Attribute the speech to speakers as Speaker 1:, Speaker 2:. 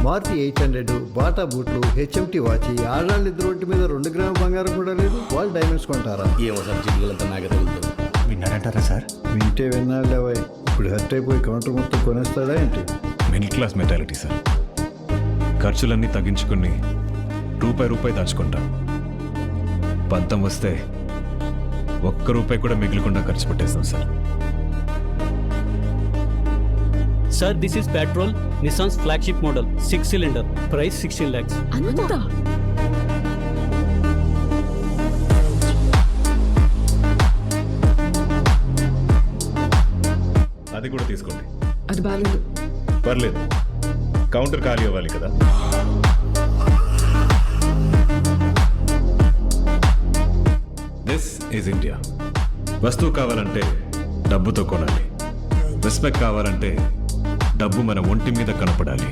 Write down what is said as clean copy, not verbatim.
Speaker 1: Maruti 800, Bata బూట్లు, HMT watch, ఆడాళ్ళు ఇద్దరు ఒంటి మీద 2 గ్రాముల బంగారం కూడా లేదు. వాళ్ళు డైమండ్స్ కొంటారా?
Speaker 2: ఏమో సార్, జిడ్డులంతా నాకే తగులుతుంది.
Speaker 3: విన్నాడంటారా సార్?
Speaker 1: వింటే విన్నాళ్ళేవాయ్, ఇప్పుడు హర్ట్ అయిపోయి కౌంటర్ మొత్తం కొనేస్తాడా ఏంటి?
Speaker 4: Middle class mentality sir. ఖర్చులన్నీ తగ్గించుకుని రూపాయి దాచుకుంటాం. పంతం వస్తే ₹1 కూడా మిగిలకుండా ఖర్చు పెట్టేస్తాం sir.
Speaker 5: Sir, this is Patrol, Nissan's flagship model, 6-cylinder, price 16 lakhs.
Speaker 6: అంతా
Speaker 4: అది కూడా తీసుకోండి.
Speaker 6: అది బాగాలేదు.
Speaker 4: పర్లేదు, కౌంటర్ ఖాళీ అవ్వాలి కదా. This is India. వస్తువు కావాలంటే డబ్బుతో కొనాలి. రెస్పెక్ట్ కావాలంటే డబ్బు మన ఒంటి మీద కనపడాలి.